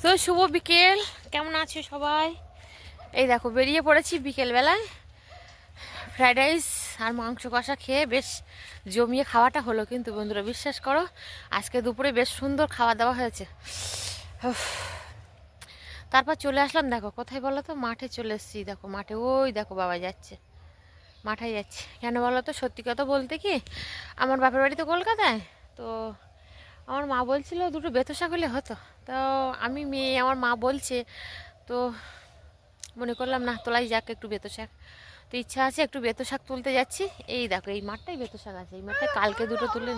তো শুভ বিকেল, কেমন আছো সবাই? এই দেখো বেরিয়ে পড়েছি বিকেলবেলায়। ফ্রাইড রাইস আর মাংস কষা খেয়ে বেশ জমিয়ে খাওয়াটা হলো, কিন্তু বন্ধুরা বিশ্বাস করো আজকে দুপুরে বেশ সুন্দর খাওয়া দাওয়া হয়েছে। উফ। তারপর চলে আসলাম, দেখো কোথায় বলো তো, মাঠে চলে এসেছি। দেখো মাঠে, ওই দেখো বাবা যাচ্ছে, মাঠে যাচ্ছে। কেন বলো তো, সত্যি কথা বলতে কি, আমার বাপের বাড়ি তো কলকাতায়। তো আমার মা বলছিল দুটো বেতো শাক হলে হতো। তো আমি মেয়ে, আমার মা বলছে, তো মনে করলাম না তোলাই যাক একটু বেতো শাক। তো ইচ্ছা আছে একটু বেতো শাক তুলতে যাচ্ছি। এই দেখো এই মাঠটাই বেতো শাক আছে, এই মাঠটায় কালকে দুটো তুলে।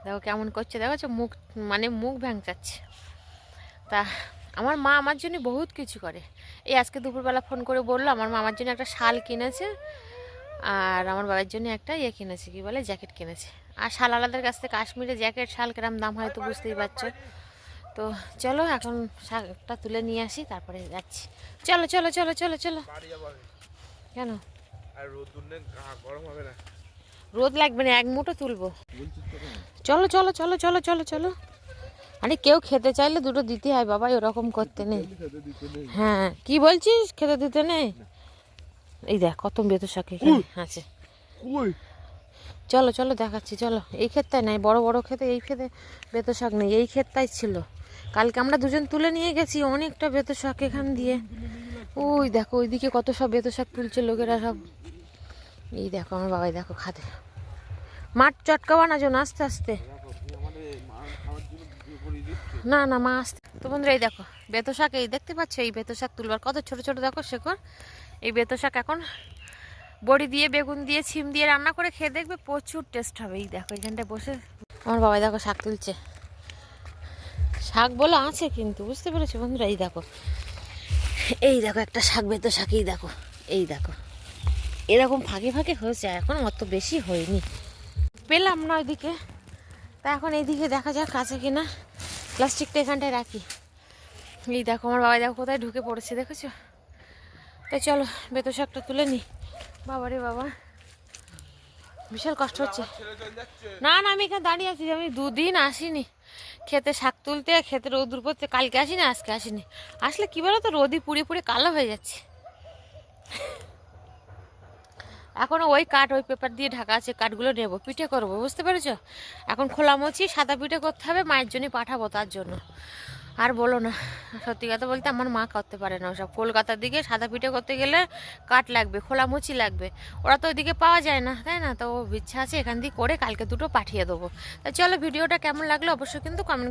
দেখো কেমন করছে, দেখো মুখ, মানে মুখ ভ্যাংচাচ্ছে। তা আমার মা আমার জন্য বহুত কিছু করে। এই আজকে দুপুরবেলা ফোন করে বললো আমার মা আমার জন্য একটা শাল কিনেছে, আর আমার বাবার জন্য একটা ইয়ে কিনেছে, কি বলে, জ্যাকেট কিনেছে। আর শাল আলাদার কাছ থেকে কাশ্মীরে জ্যাকেট শাল কিরম দাম হয় তো বুঝতেই পারছো। তো চলো এখন শাকটা তুলে নিয়ে আসি, তারপরে যাচ্ছি। চলো চলো চলো চলো চলো। কেন রোদ লাগবে না, এক মুঠো তুলবো। চলো চলো চলো চলো চলো চলো। আরে কেউ খেতে চাইলে দুটো দিতে হয় বাবা, ওরকম করতে নেই। হ্যাঁ কি বলছিস, খেতে দিতে নেই? এই দেখ কত বেতো শাক এখানে আছে। চলো চলো দেখাচ্ছি, চলো। এই ক্ষেতটায় নাই, বড় বড় ক্ষেতে, এই ক্ষেতে বেতো শাক নেই, এই ক্ষেতটাই ছিল। কালকে আমরা দুজন তুলে নিয়ে গেছি অনেকটা বেতো শাক এখান দিয়ে। ওই দেখো ওইদিকে কত সব বেতো শাক তুলছে লোকেরা সব। এই দেখো আমার বাবাই দেখো খাতে। মাঠ চটকাবা না জন্য আস্তে আস্তে, না না মা আসতে। তো বন্ধুরা এই দেখো বেতো শাক, এই দেখতে পাচ্ছ, এই বেতো শাক তুলবার কত ছোট ছোট দেখো শেকড়। এই বেতো শাক এখন বড়ি দিয়ে, বেগুন দিয়ে, ছিম দিয়ে রান্না করে খেয়ে দেখবে প্রচুর টেস্ট হবে। এই দেখো এখানটায় বসে আমার বাবাই দেখো শাক তুলছে। শাক বলে আছে কিন্তু, বুঝতে পেরেছো বন্ধুরা? এই দেখো, এই দেখো একটা শাক, বেতো শাক, এই দেখো, এই দেখো এরকম ফাঁকে ফাঁকে হয়েছে, এখন অত বেশি হয়নি, পেলাম না ওইদিকে। তা এখন এইদিকে দেখা যাক আছে কিনা। প্লাস্টিকটা এখানটায় রাখি। এই দেখো আমার বাবা দেখো কোথায় ঢুকে পড়েছে, দেখেছো? তাই চলো বেতো শাকটা তুলে নি। বাবারে বাবা বিশাল কষ্ট হচ্ছে। না না আমি এখানে দাঁড়িয়ে আছি, আমি দুদিন আসিনি খেতে শাক তুলতে, খেতে রোদ পড়তে। কালকে আসিনি, আজকে আসিনি। আসলে কি বলো তো, রোদি পুড়ে পুড়ে কালো হয়ে যাচ্ছে। এখনও ওই কাঠ, ওই পেপার দিয়ে ঢাকা আছে, কাঠগুলো নেবো, পিঠে করবো, বুঝতে পেরেছো? এখন খোলা মুচি সাদা পিঠে করতে হবে, মায়ের জন্য পাঠাবো তার জন্য। আর বলো না, সত্যি কথা বলতে আমার মা করতে পারে না ওসব। কলকাতার দিকে সাদা পিঠে করতে গেলে কাঠ লাগবে, খোলা মুচি লাগবে, ওরা তো ওইদিকে পাওয়া যায় না, তাই না? তো ইচ্ছা আছে এখান দিয়ে করে কালকে দুটো পাঠিয়ে দেবো। তা চলো ভিডিওটা কেমন লাগলো অবশ্যই কিন্তু কমেন্ট